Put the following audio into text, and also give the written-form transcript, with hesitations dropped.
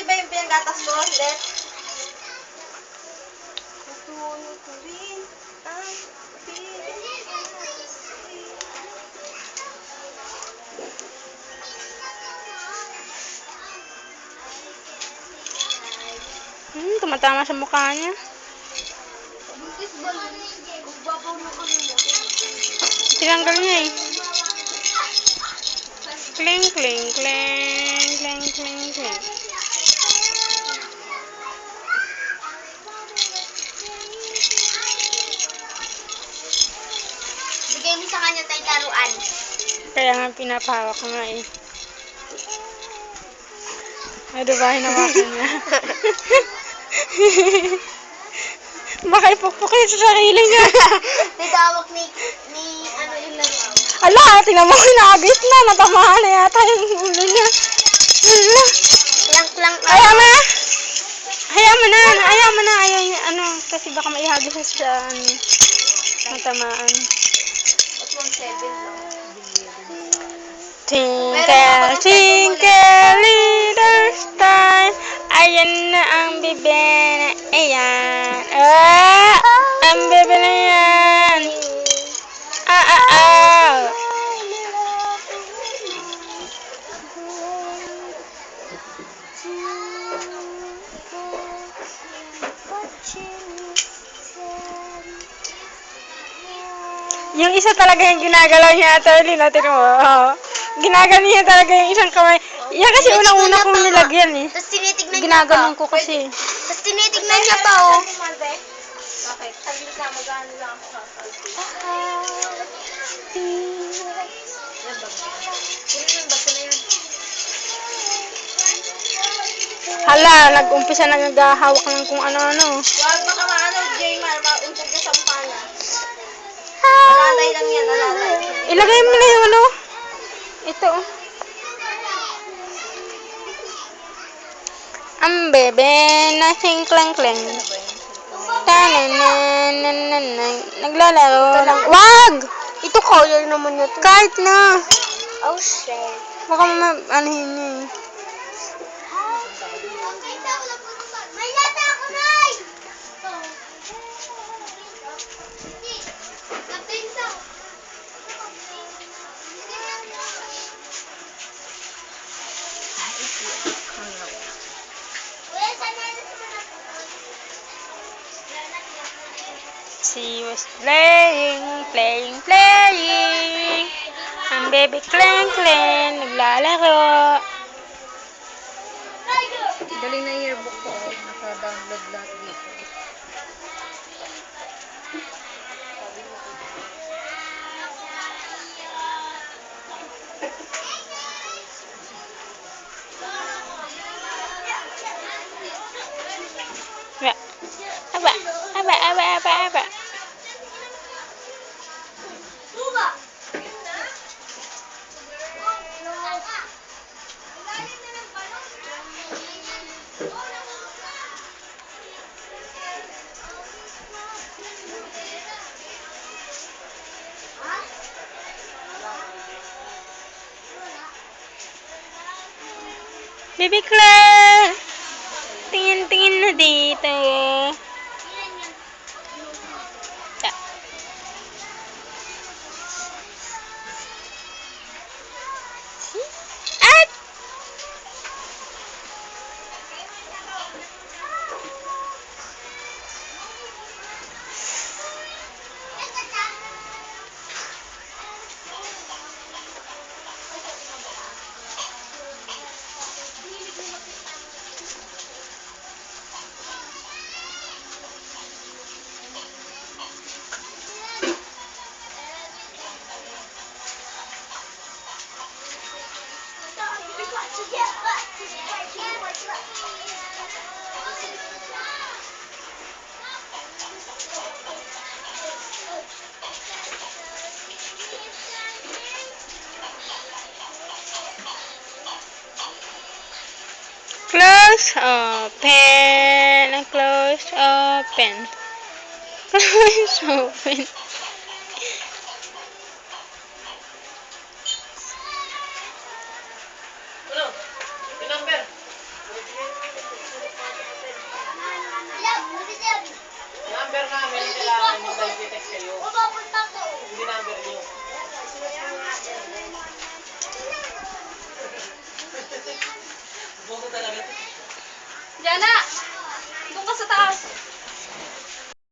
di ba yung pinagatas ko? Let. Natuloy ko rin ang Tumatama sa mukha niya. Tinanggal niya eh. Kling, kling, kling, kling, kling, kling. Bigay mo sa kanya tayong laruan. Kaya nga pinapahawak ko nga eh. Ay, diba? Hinawakan niya. Baka ipukpukin sa sarili niya. Nagawak ni ano yung laruan. Ala, tingnan mo, hinagit na. Natamaan na yata yung ulo niya. Ala. Klang-klang. Ayaw mo na. Ayaw mo na. Ayaw mo na. Ayaw niya. Ano, kasi baka maihagis siya sa matamaan. At 1.7 lang. Twinkle, twinkle, little star. Ayan na ang bebe na ayan. Ang bebe na yan. Yung isa talaga yung ginagalaw niya, Attorney, no? Tignan mo. Ginagano niya talaga yung isang kamay. Yan kasi unang-una kong nilagyan eh. Tapos tinitignan niya Ginaganon pa. ko kasi. Tapos tinitignan niya pa, oh. Bakit? Sabi ka, magano lang ako kakalpi. Hala, nag-umpisa na naghahawak ng kung ano-ano. Wag baka maano, Jaymar, mauntog niya sa mukha niya. Alalay lang yan, alalay. Ilagay mo na yung ano. Ito. Ang bebe na singklang-klang. Naglalaro. Wag! Ito color naman yun. Kahit na. Oh, shit. Baka ma-anahin niya eh. May lata ako, Nay! She was playing. Ang baby clang, naglalaro. Galing na yearbook ko. Naka-download lahat dito. Aba. Baby Claire! Tingin na dito. At! Close, open, close, open. Close, open. Ano? Yung number? Jana! Doon ka sa taas.